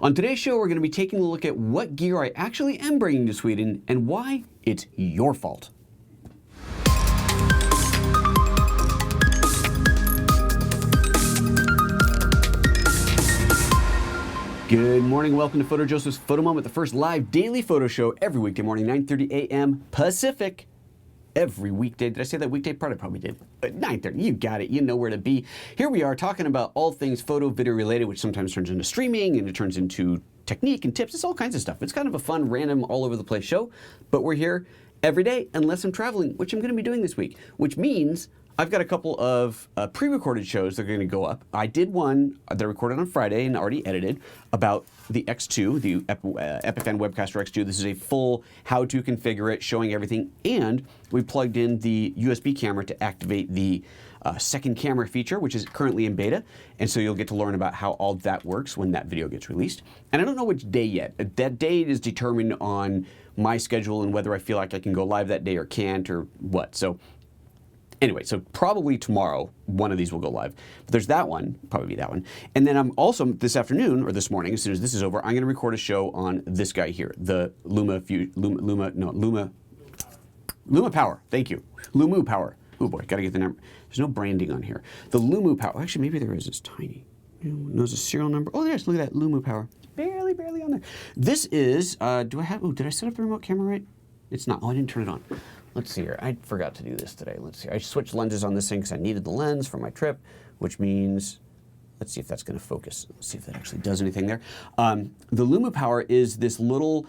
On today's show, we're going to be taking a look at what gear I actually am bringing to Sweden and why it's your fault. Good morning, welcome to PhotoJoseph's Photo Moment, the first live daily photo show every weekday morning, 9:30 a.m. Pacific. Every weekday. Did I say that weekday part? I probably did. But 9:30, you got it. You know where to be. Here we are talking about all things photo, video related, which sometimes turns into streaming and it turns into technique and tips. It's all kinds of stuff. It's kind of a fun, random, all over the place show. But we're here every day unless I'm traveling, which I'm going to be doing this week, which means I've got a couple of pre-recorded shows that are going to go up. I did one that I recorded on Friday and already edited about the X2, the Epiphan Webcaster X2. This is a full how to configure it, showing everything. And we plugged in the USB camera to activate the second camera feature, which is currently in beta. And so you'll get to learn about how all that works when that video gets released. And I don't know which day yet. That date is determined on my schedule and whether I feel like I can go live that day or can't or what. So anyway, so probably tomorrow, one of these will go live. But there's that one, probably be that one. And then I'm also, this afternoon, or this morning, as soon as this is over, I'm going to record a show on this guy here, the Luma Power. Thank you. Luma Power. Oh boy, got to get the number. There's no branding on here. The Luma Power. Actually, maybe there is. It's tiny. Knows a serial number. Oh, there's, look at that, Luma Power. It's barely on there. This is, did I set up the remote camera right? It's not. Oh, I didn't turn it on. Let's see here. I forgot to do this today. Let's see. I switched lenses on this thing because I needed the lens for my trip, which means, let's see if that's going to focus. Let's see if that actually does anything there. The Luma Power is this little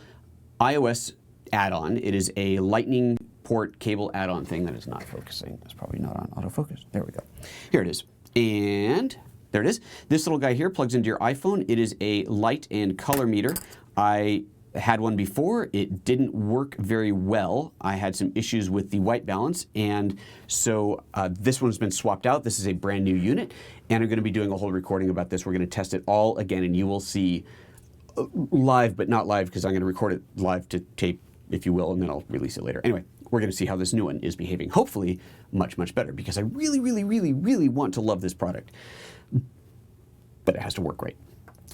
iOS add-on. It is a lightning port cable add-on thing that is not focusing. It's probably not on autofocus. There we go. Here it is. And there it is. This little guy here plugs into your iPhone. It is a light and color meter. I had one before. It didn't work very well. I had some issues with the white balance, and so this one's been swapped out. This is a brand new unit, and I'm going to be doing a whole recording about this. We're going to test it all again, and you will see live, but not live because I'm going to record it live to tape, if you will, and then I'll release it later. Anyway, we're going to see how this new one is behaving. Hopefully much, much better, because I really, really, really, really want to love this product, but it has to work right.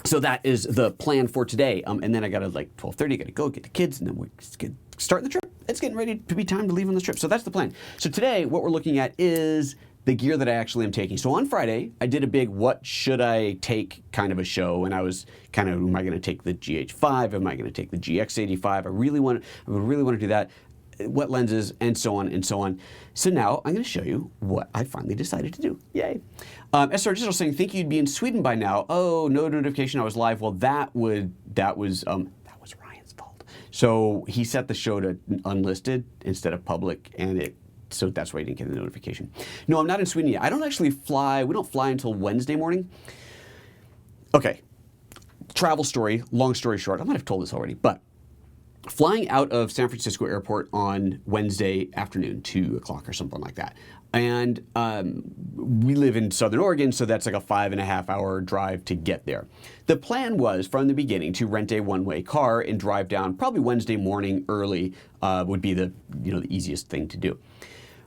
So that is the plan for today. And then I got to, like, 12:30, got to go get the kids, and then we're starting the trip. It's getting ready to be time to leave on this trip. So that's the plan. So today, what we're looking at is the gear that I actually am taking. So on Friday, I did a big what should I take kind of a show, and I was kind of, am I going to take the GH5? Am I going to take the GX85? I would really want to do that. What lenses, and so on and so on. So now I'm going to show you what I finally decided to do. Yay. SR Digital saying, think you'd be in Sweden by now. Oh, no notification, I was live. Well, that was Ryan's fault. So he set the show to unlisted instead of public, and so that's why he didn't get the notification. No, I'm not in Sweden yet. I don't actually fly. We don't fly until Wednesday morning. Okay. Travel story, long story short. I might have told this already, but flying out of San Francisco Airport on Wednesday afternoon, 2 o'clock or something like that. And we live in Southern Oregon, so that's like a 5.5-hour drive to get there. The plan was from the beginning to rent a one-way car and drive down probably Wednesday morning early would be the easiest thing to do.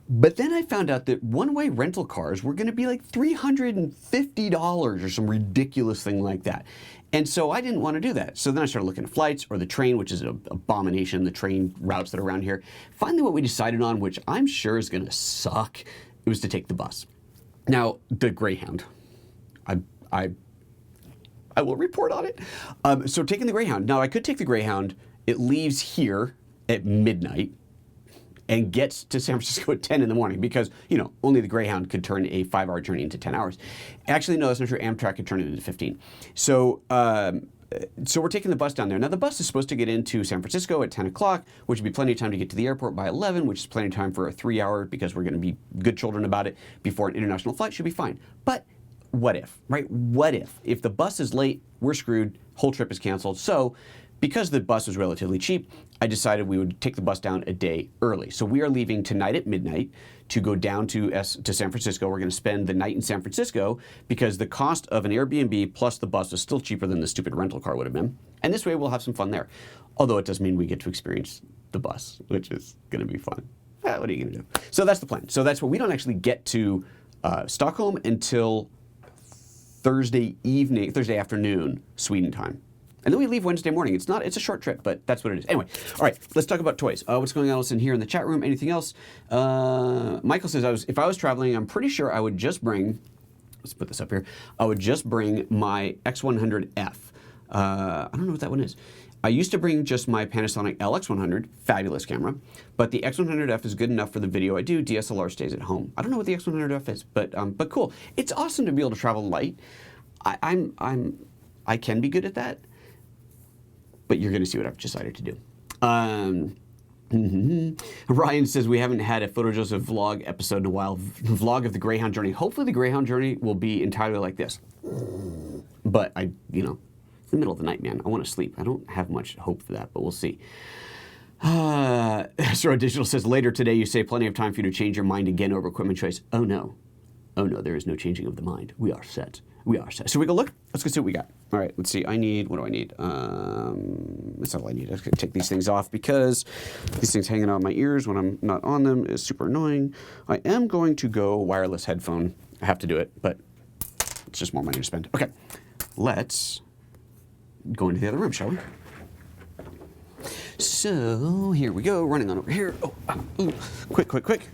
But then I found out that one-way rental cars were going to be like $350 or some ridiculous thing like that. And so I didn't want to do that. So then I started looking at flights or the train, which is an abomination, the train routes that are around here. Finally, what we decided on, which I'm sure is going to suck, it was to take the bus. Now, the Greyhound. I will report on it. So taking the Greyhound. Now, I could take the Greyhound. It leaves here at midnight and gets to San Francisco at 10 in the morning because, only the Greyhound could turn a 5-hour journey into 10 hours. Actually, no, that's not true. Amtrak could turn it into 15. So we're taking the bus down there. Now, the bus is supposed to get into San Francisco at 10 o'clock, which would be plenty of time to get to the airport by 11, which is plenty of time for a 3-hour, because we're going to be good children about it, before an international flight should be fine. But what if, right? What if? If the bus is late, we're screwed, whole trip is canceled. So because the bus was relatively cheap, I decided we would take the bus down a day early. So we are leaving tonight at midnight to go down to San Francisco. We're going to spend the night in San Francisco because the cost of an Airbnb plus the bus is still cheaper than the stupid rental car would have been. And this way we'll have some fun there. Although it does mean we get to experience the bus, which is going to be fun. What are you going to do? So that's the plan. So that's what we don't actually get to Stockholm until Thursday afternoon, Sweden time. And then we leave Wednesday morning. It's a short trip, but that's what it is. Anyway, all right, let's talk about toys. What's going on else in here in the chat room? Anything else? Michael says, if I was traveling, I'm pretty sure I would just bring, let's put this up here, I would just bring my X100F. I don't know what that one is. I used to bring just my Panasonic LX100, fabulous camera, but the X100F is good enough for the video I do. DSLR stays at home. I don't know what the X100F is, but cool. It's awesome to be able to travel light. I can be good at that, but you're going to see what I've decided to do. Ryan says we haven't had a PhotoJoseph vlog episode in a while. Vlog of the Greyhound journey. Hopefully the Greyhound journey will be entirely like this. But it's the middle of the night, man. I want to sleep. I don't have much hope for that, but we'll see. Sora Digital says later today you say plenty of time for you to change your mind again over equipment choice. Oh no, there is no changing of the mind. We are set. We are set. So we go look. Let's go see what we got. All right, let's see. What do I need? That's all I need. I'm going to take these things off because these things hanging out in my ears when I'm not on them is super annoying. I am going to go wireless headphone. I have to do it, but it's just more money to spend. Okay, let's go into the other room, shall we? So here we go, running on over here. Quick.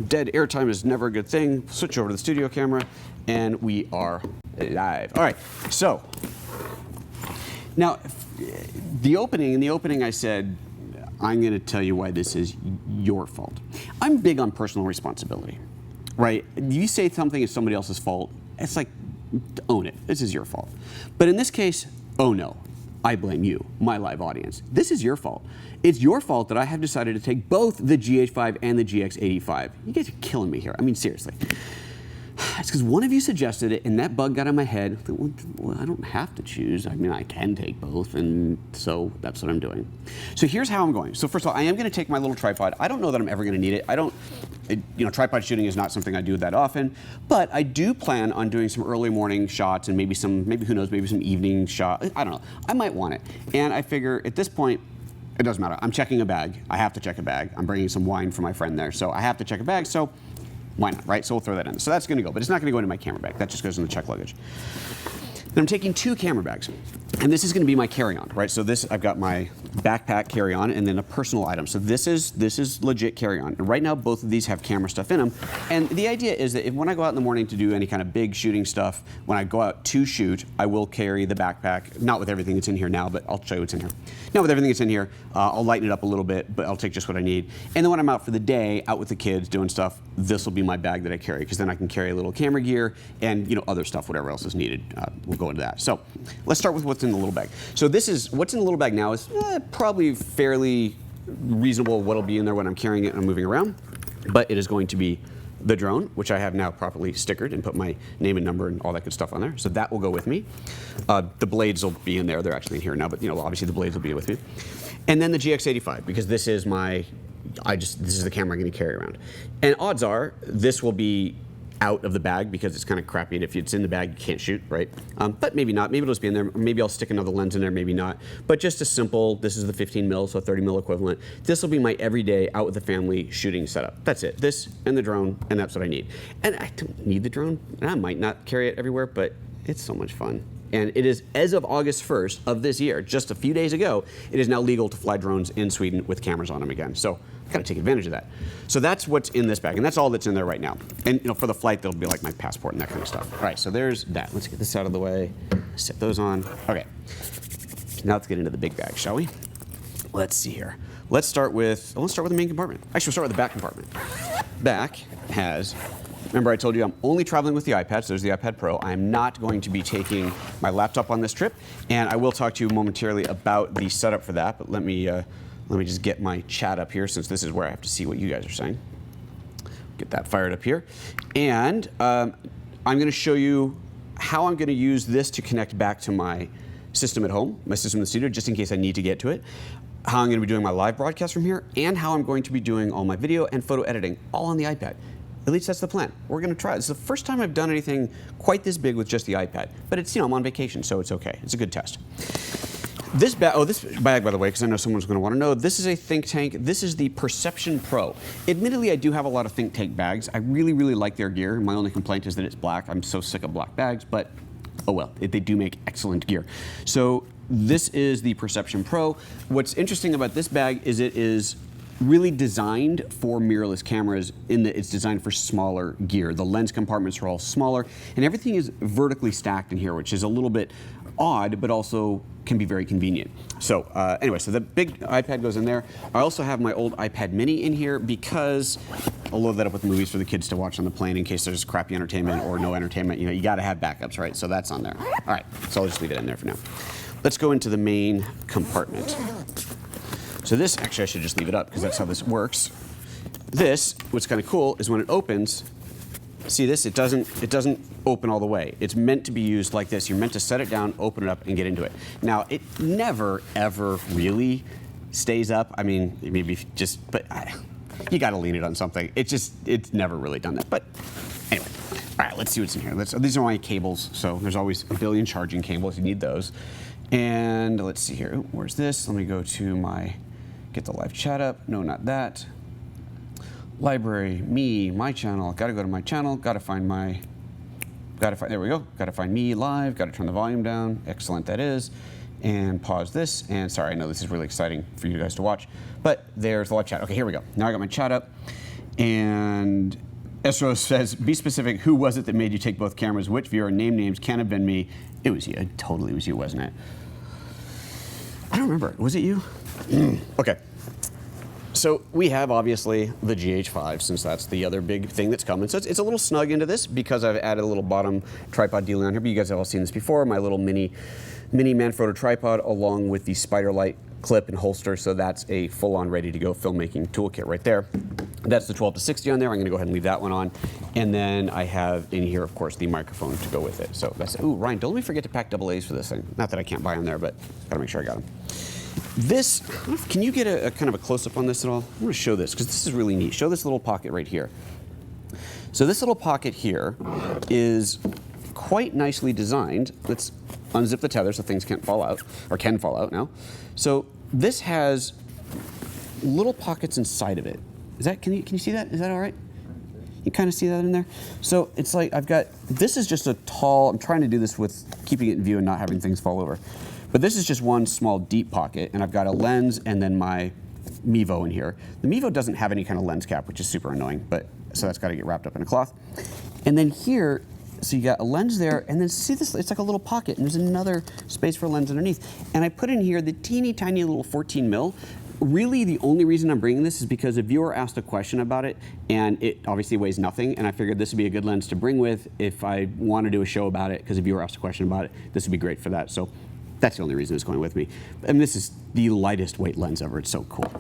Dead airtime is never a good thing. Switch over to the studio camera, and we are live. All right, so now in the opening I said, I'm going to tell you why this is your fault. I'm big on personal responsibility, right? You say something is somebody else's fault, it's like, own it. This is your fault. But in this case, oh no, I blame you, my live audience. This is your fault. It's your fault that I have decided to take both the GH5 and the GX85. You guys are killing me here. I mean, seriously. It's because one of you suggested it and that bug got in my head. Well, I don't have to choose. I mean, I can take both, and so that's what I'm doing. So here's how I'm going. So first of all, I am going to take my little tripod. I don't know that I'm ever going to need it. Tripod shooting is not something I do that often, but I do plan on doing some early morning shots and maybe some evening shot. I don't know. I might want it. And I figure at this point, it doesn't matter. I'm checking a bag. I have to check a bag. I'm bringing some wine for my friend there, so I have to check a bag, so why not, right? So we'll throw that in. So that's gonna go, but it's not gonna go into my camera bag. That just goes in the check luggage. Then I'm taking 2 camera bags, and this is gonna be my carry-on, right? So this, I've got my backpack carry-on and then a personal item. So this is legit carry-on. And right now, both of these have camera stuff in them. And the idea is that when I go out in the morning to do any kind of big shooting stuff, when I go out to shoot, I will carry the backpack, not with everything that's in here now, but I'll show you what's in here. Not with everything that's in here, I'll lighten it up a little bit, but I'll take just what I need. And then when I'm out for the day, out with the kids doing stuff, this will be my bag that I carry, because then I can carry a little camera gear and other stuff, whatever else is needed. We'll go into that. So let's start with what's in the little bag. So what's in the little bag now is probably fairly reasonable what'll be in there when I'm carrying it and I'm moving around, but it is going to be the drone, which I have now properly stickered and put my name and number and all that good stuff on there. So that will go with me. The blades will be in there. They're actually in here now, but obviously the blades will be with me. And then the GX85, because this is this is the camera I'm going to carry around. And odds are this will be out of the bag because it's kind of crappy, and if it's in the bag, you can't shoot, right? But maybe not. Maybe it'll just be in there. Maybe I'll stick another lens in there, maybe not. But just a simple, this is the 15 mil, so 30 mil equivalent. This will be my everyday out with the family shooting setup. That's it. This and the drone, and that's what I need. And I don't need the drone, and I might not carry it everywhere, but it's so much fun. And it is, as of August 1st of this year, just a few days ago, it is now legal to fly drones in Sweden with cameras on them again. So I've got to take advantage of that. So that's what's in this bag, and that's all that's in there right now. And for the flight, there'll be like my passport and that kind of stuff. All right, so there's that. Let's get this out of the way. Set those on. Okay. Now let's get into the big bag, shall we? Let's see here. Let's start with the main compartment. Actually, we'll start with the back compartment. Back has. Remember I told you I'm only traveling with the iPad, so there's the iPad Pro. I am not going to be taking my laptop on this trip, and I will talk to you momentarily about the setup for that, but let me just get my chat up here, since this is where I have to see what you guys are saying. Get that fired up here. And I'm going to show you how I'm going to use this to connect back to my system at home, my system in the studio, just in case I need to get to it. How I'm going to be doing my live broadcast from here, and how I'm going to be doing all my video and photo editing, all on the iPad. At least that's the plan. We're going to try. This is the first time I've done anything quite this big with just the iPad. But it's, I'm on vacation, so it's okay. It's a good test. This bag, by the way, because I know someone's going to want to know, this is a Think Tank. This is the Perception Pro. Admittedly, I do have a lot of Think Tank bags. I really, really like their gear. My only complaint is that it's black. I'm so sick of black bags, but oh well, they do make excellent gear. So this is the Perception Pro. What's interesting about this bag is it is really designed for mirrorless cameras in that it's designed for smaller gear. The lens compartments are all smaller, and everything is vertically stacked in here, which is a little bit odd, but also can be very convenient. So anyway, so the big iPad goes in there. I also have my old iPad mini in here because I'll load that up with movies for the kids to watch on the plane in case there's crappy entertainment or no entertainment. You know, you gotta have backups, right? So that's on there. All right, so I'll just leave it in there for now. Let's go into the main compartment. So this, actually I should just leave it up because that's how this works. This, what's kind of cool is when it opens, see this, it doesn't open all the way. It's meant to be used like this. You're meant to set it down, open it up, and get into it. Now, it never, ever really stays up. I mean, maybe just, but you gotta lean it on something. It's never really done that. But anyway, all right, let's see what's in here. These are my cables, so there's always a billion charging cables. You need those. And let's see here, where's this? Let me go to my, get the live chat up. No, not that. Library, me, my channel. Gotta go to my channel. Gotta find my, there we go. Gotta find me live. Gotta turn the volume down. Excellent, that is. And pause this. And sorry, I know this is really exciting for you guys to watch, but there's the live chat. Okay, here we go. Now I got my chat up. And Estro says, be specific. Who was it that made you take both cameras? Which viewer? Name names. Can't have been me. It was you. It totally was you, wasn't it? I don't remember. Was it you? Okay. So we have obviously the GH5 since that's the other big thing that's coming. So it's a little snug into this because I've added a little bottom tripod deal on here. But you guys have all seen this before. My little mini Manfrotto tripod along with the SpiderLight clip and holster. So that's a full-on ready-to-go filmmaking toolkit right there. That's the 12 to 60 on there. I'm going to go ahead and leave that one on. And then I have in here, of course, the microphone to go with it. So that's it. Ooh, Ryan, don't let me forget to pack double A's for this thing. Not that I can't buy them there, but got to make sure I got them. This, can you get a kind of a close-up on this at all? I'm going to show this because this is really neat. Show this little pocket right here. So this little pocket here is quite nicely designed. Let's unzip the tether so things can't fall out, or can fall out now. So this has little pockets inside of it. Is that, can you see that? Is that all right? You kind of see that in there? So it's like I've got, this is just a tall, I'm trying to do this with keeping it in view and not having things fall over. But this is just one small deep pocket, and I've got a lens and then my Mevo in here. The Mevo doesn't have any kind of lens cap, which is super annoying, but so that's got to get wrapped up in a cloth. And then here, so you got a lens there, and then see this, it's like a little pocket, and there's another space for a lens underneath. And I put in here the teeny tiny little 14 mil. Really, the only reason I'm bringing this is because a viewer asked a question about it, and it obviously weighs nothing, and I figured this would be a good lens to bring with if I want to do a show about it, because a viewer asked a question about it, this would be great for that. So that's the only reason it's going with me. And this is the lightest weight lens ever. It's so cool.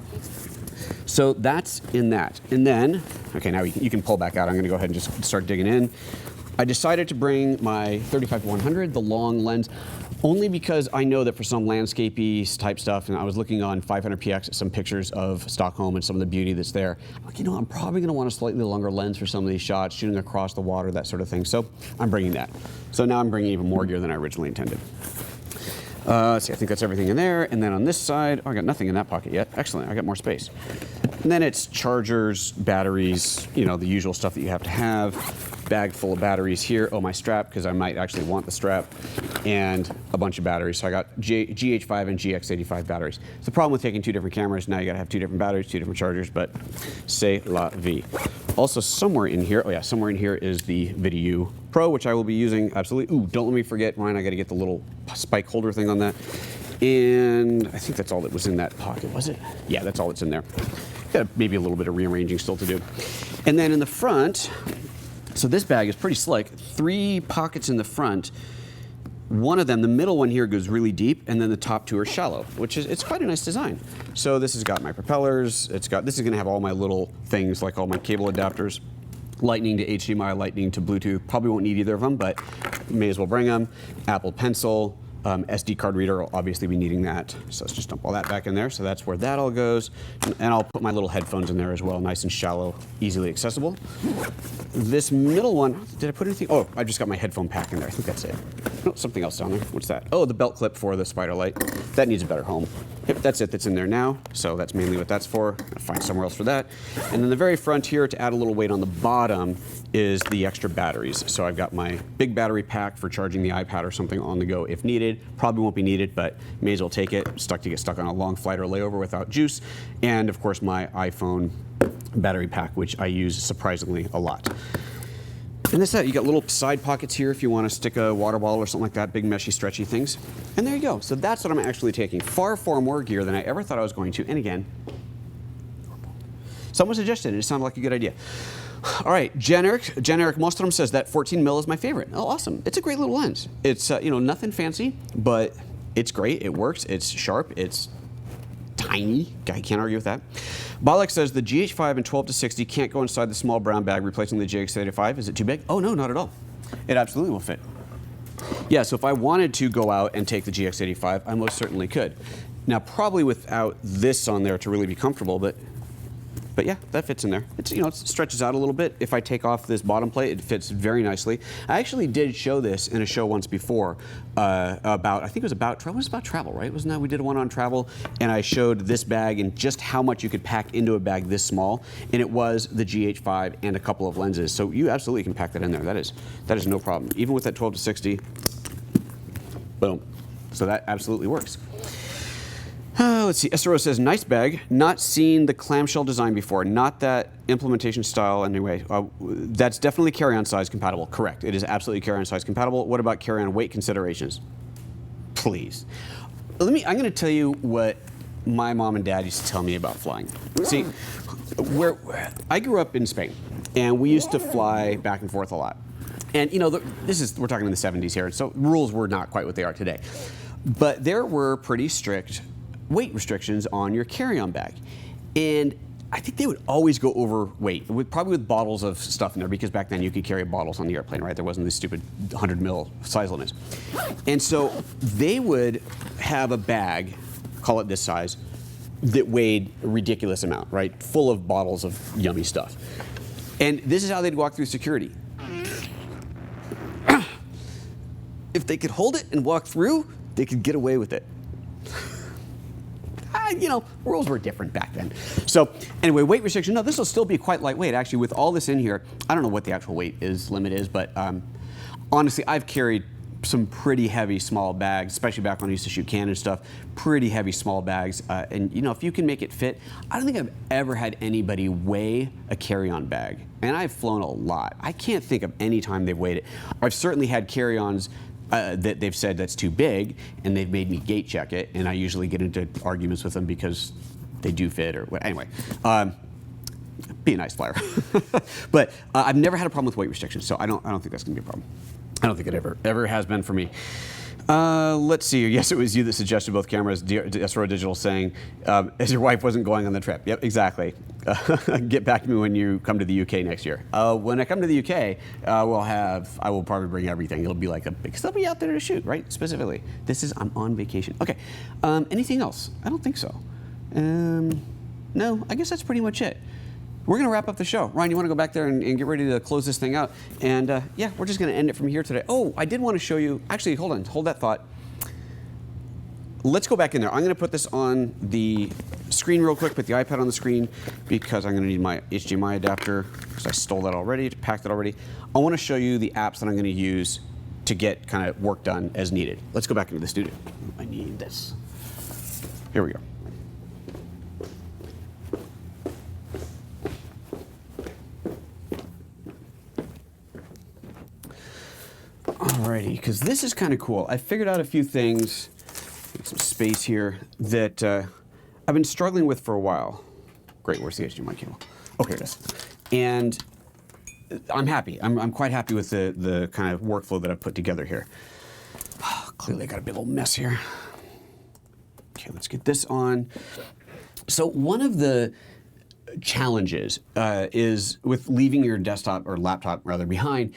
So that's in that. And then, okay, now you can pull back out. I'm going to go ahead and just start digging in. I decided to bring my 35-100, the long lens, only because I know that for some landscapey type stuff, and I was looking on 500px at some pictures of Stockholm and some of the beauty that's there. I'm like, you know, I'm probably going to want a slightly longer lens for some of these shots, shooting across the water, that sort of thing. So I'm bringing that. So now I'm bringing even more gear than I originally intended. Let's see, I think that's everything in there. And then on this side, oh, I got nothing in that pocket yet. Excellent, I got more space. And then it's chargers, batteries, you know, the usual stuff that you have to have. Bag full of batteries here. Oh, my strap, because I might actually want the strap. And a bunch of batteries. So I got GH5 and GX85 batteries. It's the problem with taking two different cameras. Now you got to have two different batteries, two different chargers, but c'est la vie. Also somewhere in here, oh yeah, somewhere in here is the VidiU Pro, which I will be using absolutely. Ooh, don't let me forget, Ryan, I got to get the little spike holder thing on that. And I think that's all that was in that pocket, was it? Yeah, that's all that's in there. Got maybe a little bit of rearranging still to do. And then in the front, so this bag is pretty slick. 3 pockets in the front. One of them, the middle one here, goes really deep, and then the top 2 are shallow, which is, it's quite a nice design. So this has got my propellers, this is gonna have all my little things, like all my cable adapters, Lightning to HDMI, Lightning to Bluetooth. Probably won't need either of them, but may as well bring them. Apple Pencil, SD card reader, I'll obviously be needing that. So let's just dump all that back in there. So that's where that all goes. And I'll put my little headphones in there as well, nice and shallow, easily accessible. This middle one, did I put anything? Oh, I just got my headphone pack in there. I think that's it. No, something else down there. What's that? Oh, the belt clip for the SpiderLight. That needs a better home. Yep, that's it that's in there now. So that's mainly what that's for. I'll find somewhere else for that. And then the very front here, to add a little weight on the bottom, is the extra batteries. So I've got my big battery pack for charging the iPad or something on the go if needed. needed. Probably won't be needed, but may as well take it. Stuck to get stuck on a long flight or layover without juice. And of course my iPhone battery pack, which I use surprisingly a lot. And that's that. You got little side pockets here if you want to stick a water bottle or something like that, big meshy stretchy things. And there you go. So that's what I'm actually taking. Far, far more gear than I ever thought I was going to. And again, someone suggested it. It sounded like a good idea. All right, generic Mostrom says that 14 mil is my favorite. Oh, awesome. It's a great little lens. It's, you know, nothing fancy, but it's great. It works. It's sharp. It's tiny. I can't argue with that. Balak says the GH5 and 12 to 60 can't go inside the small brown bag replacing the GX85. Is it too big? Oh, no, not at all. It absolutely will fit. Yeah, so if I wanted to go out and take the GX85, I most certainly could. Now, probably without this on there to really be comfortable, but yeah, that fits in there. It's, you know, it stretches out a little bit. If I take off this bottom plate, it fits very nicely. I actually did show this in a show once before about, I think it was about travel. It was about travel, right? Wasn't that we did one on travel? And I showed this bag and just how much you could pack into a bag this small. And it was the GH5 and a couple of lenses. So you absolutely can pack that in there. That is no problem. Even with that 12 to 60, boom. So that absolutely works. Let's see, SRO says, nice bag. Not seen the clamshell design before. Not that implementation style anyway. That's definitely carry-on size compatible. Correct. It is absolutely carry-on size compatible. What about carry-on weight considerations? Please. I'm going to tell you what my mom and dad used to tell me about flying. See, I grew up in Spain, and we used to fly back and forth a lot. And, you know, we're talking in the 70s here, so rules were not quite what they are today. But there were pretty strict weight restrictions on your carry-on bag. And I think they would always go over weight, probably with bottles of stuff in there, because back then you could carry bottles on the airplane, right? There wasn't these stupid 100 mil size limits. And so they would have a bag, call it this size, that weighed a ridiculous amount, right? Full of bottles of yummy stuff. And this is how they'd walk through security. If they could hold it and walk through, they could get away with it. You know, rules were different back then. So anyway, weight restriction, no, this will still be quite lightweight. Actually, with all this in here, I don't know what the actual weight limit is, but honestly, I've carried some pretty heavy small bags, especially back when I used to shoot Canon stuff, pretty heavy small bags. And you know, if you can make it fit, I don't think I've ever had anybody weigh a carry-on bag. And I've flown a lot. I can't think of any time they've weighed it. I've certainly had carry-ons that they've said that's too big, and they've made me gate check it, and I usually get into arguments with them because they do fit or what. Anyway, be a nice flyer. But I've never had a problem with weight restrictions, so I don't think that's going to be a problem. I don't think it ever has been for me. Let's see. Yes, it was you that suggested both cameras. SRO Digital saying, as your wife wasn't going on the trip. Yep, exactly. Get back to me when you come to the UK next year. When I come to the UK, I will probably bring everything. It'll be like a big, because they'll be out there to shoot, right? Specifically. I'm on vacation. Okay. Anything else? I don't think so. No, I guess that's pretty much it. We're going to wrap up the show. Ryan, you want to go back there and get ready to close this thing out? And yeah, we're just going to end it from here today. Oh, I did want to show you, actually, hold on, hold that thought. Let's go back in there. I'm going to put this on the screen real quick, put the iPad on the screen, because I'm going to need my HDMI adapter, because I stole that already, packed it already. I want to show you the apps that I'm going to use to get kind of work done as needed. Let's go back into the studio. I need this. Here we go. Alrighty, because this is kind of cool. I figured out a few things, get some space here, that I've been struggling with for a while. Great, where's the HDMI cable? Oh, here it is. And I'm happy. I'm quite happy with the kind of workflow that I've put together here. Oh, clearly I got a big old mess here. Okay, let's get this on. So one of the challenges is with leaving your desktop, or laptop rather, behind,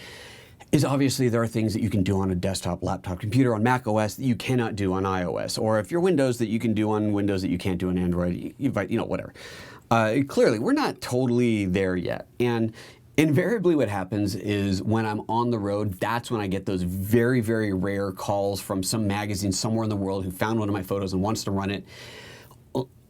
is obviously there are things that you can do on a desktop, laptop, computer, on Mac OS that you cannot do on iOS, or if you're Windows, that you can do on Windows that you can't do on Android, you know, whatever. Clearly, we're not totally there yet. And invariably what happens is when I'm on the road, that's when I get those very, very rare calls from some magazine somewhere in the world who found one of my photos and wants to run it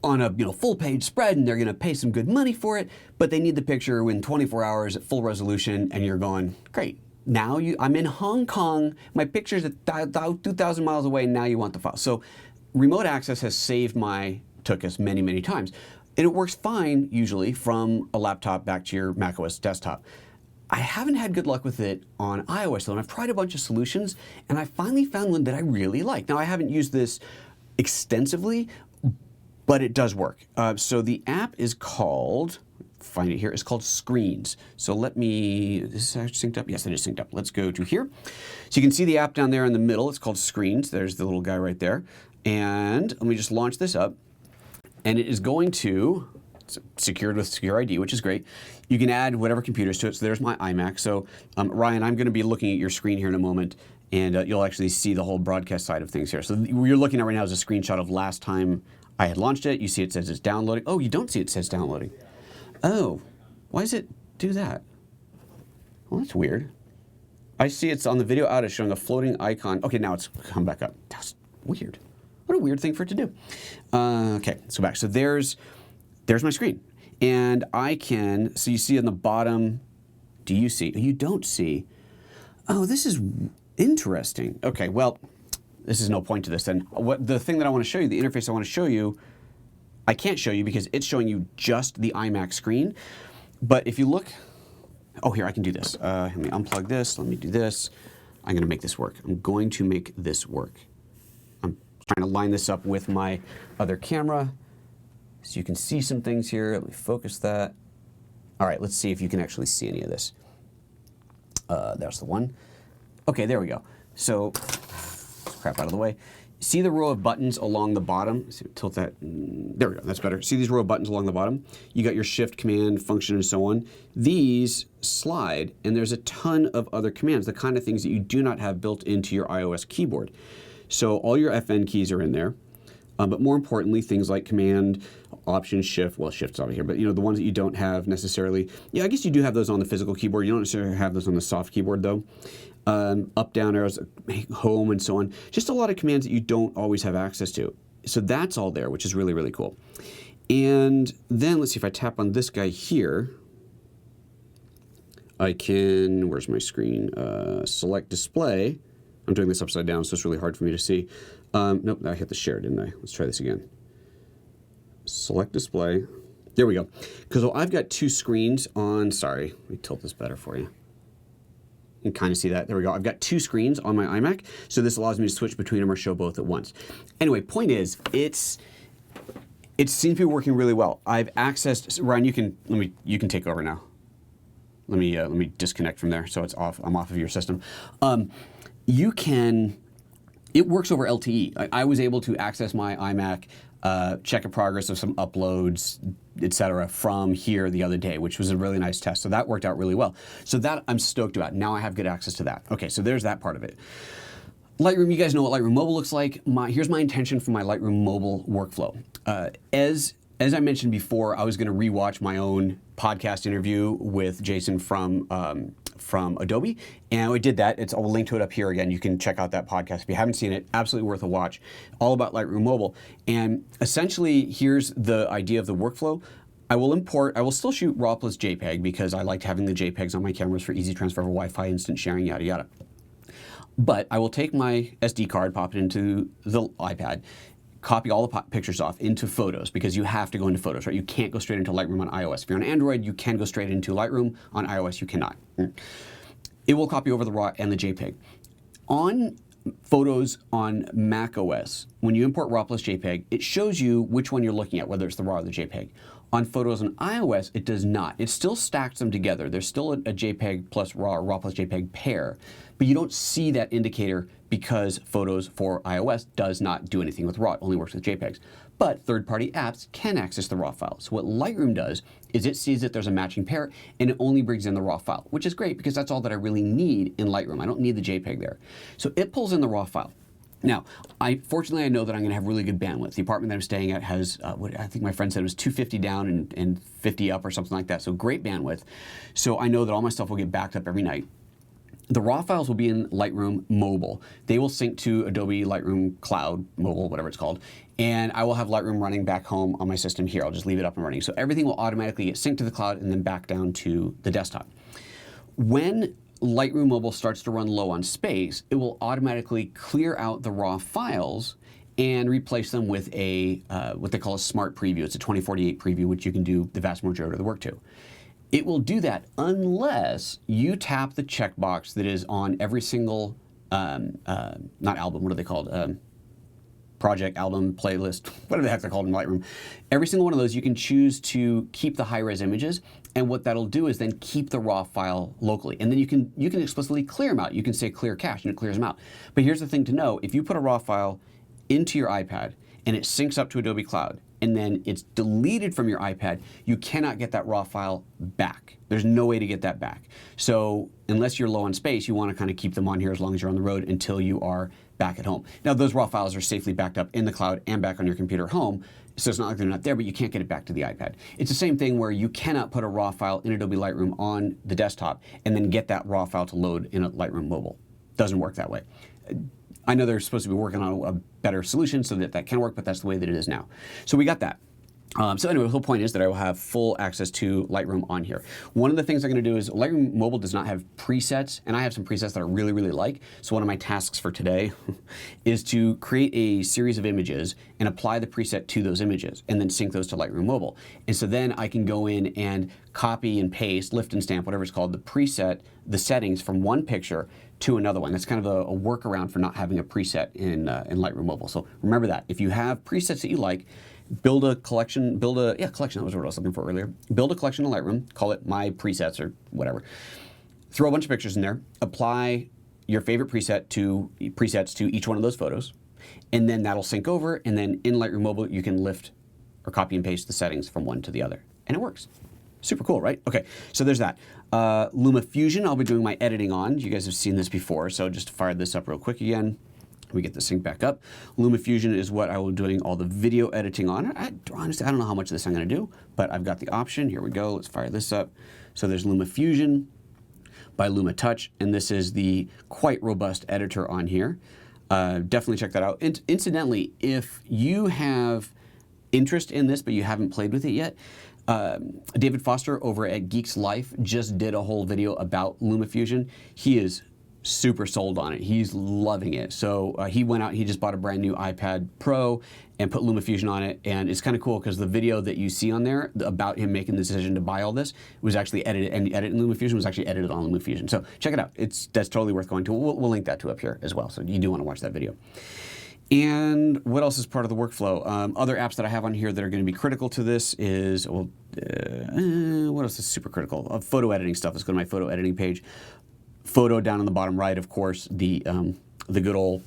on a full page spread, and they're going to pay some good money for it, but they need the picture in 24 hours at full resolution, and you're going, great. Now I'm in Hong Kong, my picture's 2,000 miles away, now you want the file. So remote access has saved my TOOCUS many, many times. And it works fine, usually, from a laptop back to your macOS desktop. I haven't had good luck with it on iOS, though, and I've tried a bunch of solutions, and I finally found one that I really like. Now, I haven't used this extensively, but it does work. So the app is called, find it here, it's called Screens. So let me, is this actually synced up? Yes, it is synced up. Let's go to here. So you can see the app down there in the middle. It's called Screens. There's the little guy right there. And let me just launch this up. And it is going to, it's secured with Secure ID, which is great. You can add whatever computers to it. So there's my iMac. So Ryan, I'm going to be looking at your screen here in a moment, and you'll actually see the whole broadcast side of things here. So what you're looking at right now is a screenshot of last time I had launched it. You see it says it's downloading. Oh, you don't see it says downloading. Oh, why does it do that? Well, that's weird. I see it's on the video out, it's showing a floating icon. Okay, now it's come back up. That's weird. What a weird thing for it to do. Okay, let's go back. So there's my screen. And I can, so you see on the bottom, do you see? You don't see. Oh, this is interesting. Okay, well, this is no point to this then. The thing that I want to show you, the interface I want to show you, I can't show you because it's showing you just the iMac screen. But if you look, oh, here, I can do this. Let me unplug this, let me do this. I'm going to make this work. I'm going to make this work. I'm trying to line this up with my other camera so you can see some things here. Let me focus that. All right, let's see if you can actually see any of this. There's the one. Okay, there we go. So, crap out of the way. See the row of buttons along the bottom? So tilt that. There we go, that's better. See these row of buttons along the bottom? You got your shift, command, function, and so on. These slide, and there's a ton of other commands, the kind of things that you do not have built into your iOS keyboard. So all your FN keys are in there, but more importantly, things like command, option, shift, well, shift's over here, but the ones that you don't have necessarily, yeah, I guess you do have those on the physical keyboard. You don't necessarily have those on the soft keyboard though. Up, down arrows, home, and so on. Just a lot of commands that you don't always have access to. So that's all there, which is really, really cool. And then let's see if I tap on this guy here. I can, where's my screen? Select display. I'm doing this upside down, so it's really hard for me to see. Nope, I hit the share, didn't I? Let's try this again. Select display. There we go. Because I've got two screens on, sorry, let me tilt this better for you. You can kind of see that. There we go. I've got two screens on my iMac, so this allows me to switch between them or show both at once. Anyway, point is, it seems to be working really well. I've accessed, Ryan, you can take over now. Let me disconnect from there so it's off. I'm off of your system. It works over LTE. I was able to access my iMac, check a progress of some uploads, etc. from here the other day, which was a really nice test. So that worked out really well. So that I'm stoked about. Now I have good access to that. Okay, so there's that part of it. Lightroom, you guys know what Lightroom Mobile looks like. Here's my intention for my Lightroom Mobile workflow. As I mentioned before, I was going to rewatch my own podcast interview with Jason from Adobe, and we did that. I'll link to it up here again. You can check out that podcast if you haven't seen it. Absolutely worth a watch. All about Lightroom Mobile. And essentially, here's the idea of the workflow. I will still shoot RAW plus JPEG because I liked having the JPEGs on my cameras for easy transfer over Wi-Fi, instant sharing, yada yada. But I will take my SD card, pop it into the iPad, copy all the pictures off into Photos because you have to go into Photos, right? You can't go straight into Lightroom on iOS. If you're on Android, you can go straight into Lightroom. On iOS, you cannot. It will copy over the RAW and the JPEG. On Photos on macOS, when you import RAW plus JPEG, it shows you which one you're looking at, whether it's the RAW or the JPEG. On Photos on iOS, it does not. It still stacks them together. There's still a JPEG plus RAW or RAW plus JPEG pair, but you don't see that indicator because Photos for iOS does not do anything with RAW. It only works with JPEGs. But third-party apps can access the RAW file. So what Lightroom does is it sees that there's a matching pair and it only brings in the RAW file, which is great because that's all that I really need in Lightroom. I don't need the JPEG there. So it pulls in the RAW file. Now, fortunately, I know that I'm going to have really good bandwidth. The apartment that I'm staying at has, I think my friend said it was 250 down and 50 up or something like that. So great bandwidth. So I know that all my stuff will get backed up every night. The RAW files will be in Lightroom Mobile. They will sync to Adobe Lightroom Cloud, Mobile, whatever it's called, and I will have Lightroom running back home on my system here. I'll just leave it up and running. So everything will automatically get synced to the cloud and then back down to the desktop. When Lightroom Mobile starts to run low on space, it will automatically clear out the raw files and replace them with a what they call a smart preview. It's a 2048 preview, which you can do the vast majority of the work to. It will do that unless you tap the checkbox that is on every single, not album, what are they called? Project, album, playlist, whatever the heck they're called in Lightroom. Every single one of those you can choose to keep the high-res images, and what that'll do is then keep the raw file locally. And then you can explicitly clear them out. You can say clear cache and it clears them out. But here's the thing to know, if you put a raw file into your iPad and it syncs up to Adobe Cloud and then it's deleted from your iPad, you cannot get that raw file back. There's no way to get that back. So unless you're low on space, you want to kind of keep them on here as long as you're on the road until you are back at home. Now those raw files are safely backed up in the cloud and back on your computer at home, so it's not like they're not there, but you can't get it back to the iPad. It's the same thing where you cannot put a raw file in Adobe Lightroom on the desktop and then get that raw file to load in a Lightroom Mobile. Doesn't work that way. I know they're supposed to be working on a better solution so that that can work, but that's the way that it is now. So we got that. So anyway, the whole point is that I will have full access to Lightroom on here. One of the things I'm going to do is Lightroom Mobile does not have presets, and I have some presets that I really, really like. So one of my tasks for today is to create a series of images and apply the preset to those images and then sync those to Lightroom Mobile. And so then I can go in and copy and paste, lift and stamp, whatever it's called, the preset, the settings from one picture to another one. That's kind of a workaround for not having a preset in Lightroom Mobile. So remember that. If you have presets that you like, build a collection, collection, that was what I was looking for earlier. Build a collection in Lightroom, call it My Presets or whatever. Throw a bunch of pictures in there, apply your favorite presets to each one of those photos, and then that'll sync over, and then in Lightroom Mobile, you can lift or copy and paste the settings from one to the other, and it works. Super cool, right? Okay, so there's that. Luma Fusion, I'll be doing my editing on. You guys have seen this before, so just to fire this up real quick again. We get the sync back up. Luma Fusion is what I will be doing all the video editing on. Honestly, I don't know how much of this I'm going to do, but I've got the option. Here we go. Let's fire this up. So there's Luma Fusion by Luma Touch, and this is the quite robust editor on here. Definitely check that out. Incidentally, if you have interest in this, but you haven't played with it yet, David Foster over at Geeks Life just did a whole video about Luma Fusion. He is super sold on it. He's loving it. So he went out, he just bought a brand new iPad Pro and put Luma Fusion on it. And it's kind of cool because the video that you see on there about him making the decision to buy all this was actually edited, and the edit in Luma Fusion was actually edited on Luma Fusion. So check it out. That's totally worth going to. We'll link that to up here as well. So you do want to watch that video. And what else is part of the workflow? Other apps that I have on here that are going to be critical to this is, well, what else is super critical? Photo editing stuff. Let's go to my photo editing page. Photo down on the bottom right, of course, the good old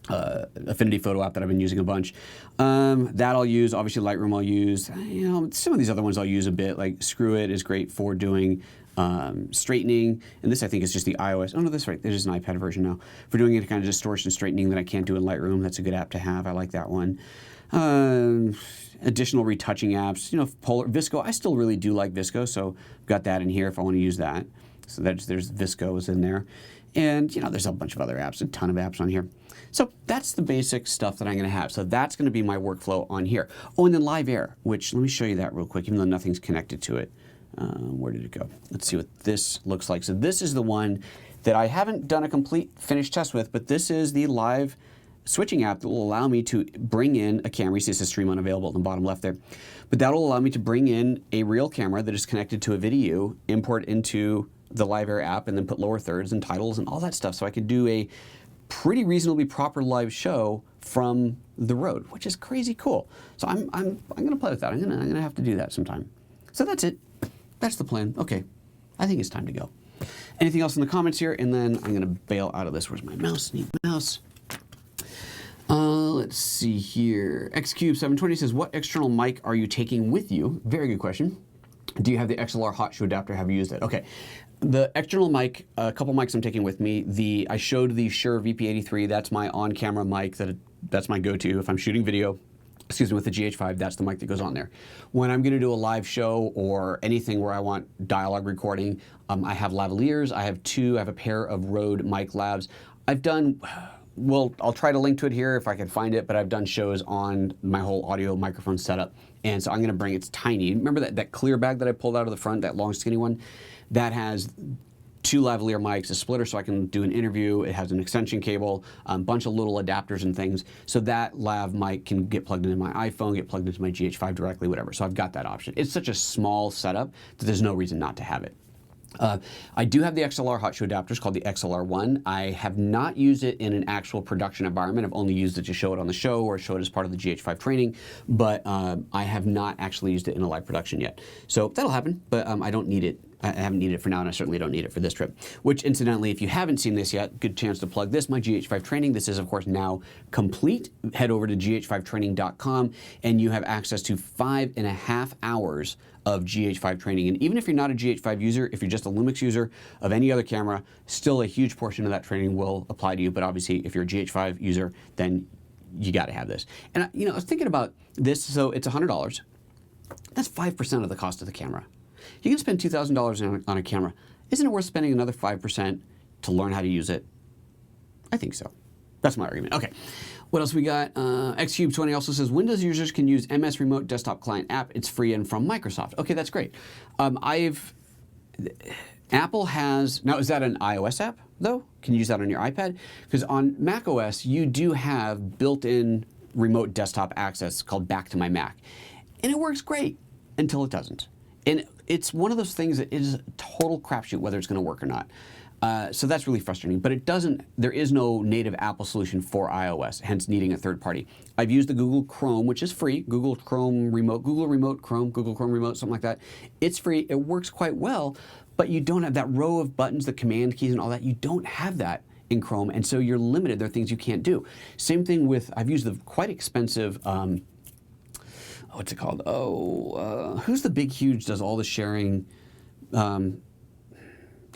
Affinity Photo app that I've been using a bunch. That I'll use. Obviously, Lightroom I'll use. You know, some of these other ones I'll use a bit. Like Screw It is great for doing straightening, and this I think is just the iOS. Oh no, that's right. There's just an iPad version now for doing any kind of distortion straightening that I can't do in Lightroom. That's a good app to have. I like that one. Additional retouching apps. You know, Visco. I still really do like Visco, so I've got that in here if I want to use that. So there's Visco's in there. And, you know, there's a bunch of other apps, a ton of apps on here. So that's the basic stuff that I'm going to have. So that's going to be my workflow on here. Oh, and then Live Air, which let me show you that real quick, even though nothing's connected to it. Where did it go? Let's see what this looks like. So this is the one that I haven't done a complete finished test with, but this is the live switching app that will allow me to bring in a camera. You see it says stream unavailable in the bottom left there. But that will allow me to bring in a real camera that is connected to a VidiU, import into the Live Air app, and then put lower thirds and titles and all that stuff, so I could do a pretty reasonably proper live show from the road, which is crazy cool. So I'm gonna play with that. I'm gonna have to do that sometime. So that's it. That's the plan. Okay, I think it's time to go. Anything else in the comments here, and then I'm gonna bail out of this. Where's my mouse? Need mouse. Let's see here. Xcube720 says, what external mic are you taking with you? Very good question. Do you have the Xlr Hot Shoe Adapter? Have you used it? Okay. The external mic, a couple mics I'm taking with me. I showed the SHURE VP83. That's my on-camera mic. That's my go-to if I'm shooting video. Excuse me, with the GH5, that's the mic that goes on there. When I'm going to do a live show or anything where I want dialogue recording, I have lavaliers. I have a pair of Rode Mic Labs. I've done, well, I'll try to link to it here if I can find it, but I've done shows on my whole audio microphone setup. And so I'm going to bring, it's tiny. Remember that clear bag that I pulled out of the front, that long skinny one? That has 2 lavalier mics, a splitter so I can do an interview. It has an extension cable, a bunch of little adapters and things. So that lav mic can get plugged into my iPhone, get plugged into my GH5 directly, whatever. So I've got that option. It's such a small setup that there's no reason not to have it. I do have the Xlr Hot Shoe Adapter. It's called the XLR1. I have not used it in an actual production environment. I've only used it to show it on the show or show it as part of the GH5 training, but I have not actually used it in a live production yet. So that'll happen, but I don't need it. I haven't needed it for now, and I certainly don't need it for this trip. Which, incidentally, if you haven't seen this yet, good chance to plug this, my GH5 training. This is, of course, now complete. Head over to gh5training.com, and you have access to 5.5 hours of GH5 training. And even if you're not a GH5 user, if you're just a Lumix user of any other camera, still a huge portion of that training will apply to you. But obviously, if you're a GH5 user, then you got to have this. And I was thinking about this. So it's $100. That's 5% of the cost of the camera. You can spend $2,000 on a camera. Isn't it worth spending another 5% to learn how to use it? I think so. That's my argument. Okay. What else we got? Xcube20 also says, Windows users can use MS Remote Desktop Client app. It's free and from Microsoft. Okay, that's great. Apple has, now is that an iOS app though? Can you use that on your iPad? Because on macOS, you do have built-in remote desktop access called Back to My Mac. And it works great until it doesn't. And it's one of those things that is a total crapshoot whether it's going to work or not. So that's really frustrating, but it doesn't, there is no native Apple solution for iOS, hence needing a third party. I've used the Google Chrome, which is free, Google Chrome Remote, Google Remote Chrome, Google Chrome Remote, something like that. It's free, it works quite well, but you don't have that row of buttons, the command keys and all that, you don't have that in Chrome, and so you're limited, there are things you can't do. Same thing with, I've used the quite expensive, what's it called? Who's the big, huge, does all the sharing,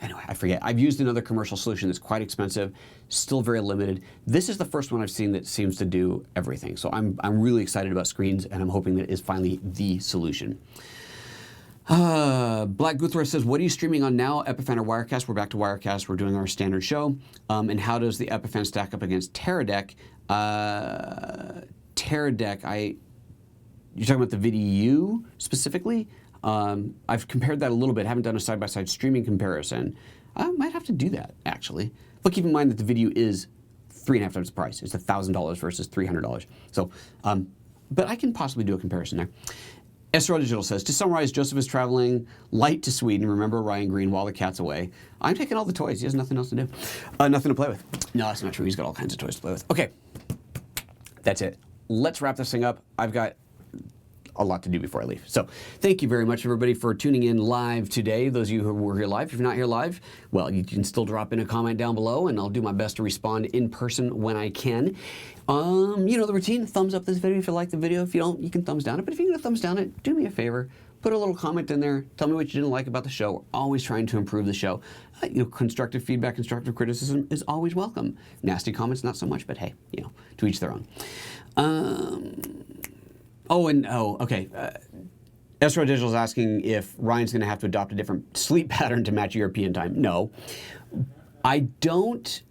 anyway, I forget. I've used another commercial solution that's quite expensive, still very limited. This is the first one I've seen that seems to do everything. So I'm really excited about screens, and I'm hoping that it is finally the solution. Black Guthra says, what are you streaming on now, Epiphan or Wirecast? We're back to Wirecast. We're doing our standard show. And how does the Epiphan stack up against Teradek? Teradek, you're talking about the VidiU specifically? I've compared that a little bit, haven't done a side-by-side streaming comparison. I might have to do that, actually. But keep in mind that the VidiU is 3.5 times the price. It's $1,000 versus $300. So, but I can possibly do a comparison there. SRL Digital says, to summarize, Joseph is traveling light to Sweden. Remember Ryan Green while the cat's away. I'm taking all the toys. He has nothing else to do. Nothing to play with. No, that's not true. He's got all kinds of toys to play with. Okay, that's it. Let's wrap this thing up. I've got a lot to do before I leave. So thank you very much, everybody, for tuning in live today. Those of you who were here live, if you're not here live, well, you can still drop in a comment down below, and I'll do my best to respond in person when I can. You know the routine. Thumbs up this video if you like the video. If you don't, you can thumbs down it. But if you're going to thumbs down it, do me a favor. Put a little comment in there. Tell me what you didn't like about the show. We're always trying to improve the show. Constructive feedback, constructive criticism is always welcome. Nasty comments, not so much, but hey, to each their own. Okay. SRO Digital is asking if Ryan's going to have to adopt a different sleep pattern to match European time. No. I don't.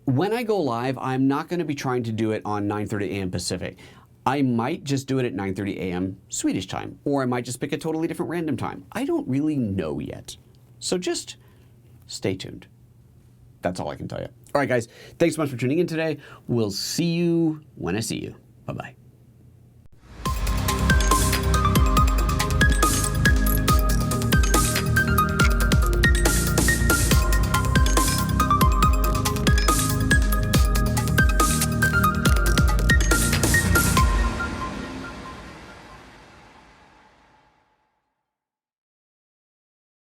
When I go live, I'm not going to be trying to do it on 9:30 a.m. Pacific. I might just do it at 9:30 a.m. Swedish time, or I might just pick a totally different random time. I don't really know yet. So just stay tuned. That's all I can tell you. All right, guys. Thanks so much for tuning in today. We'll see you when I see you. Bye-bye.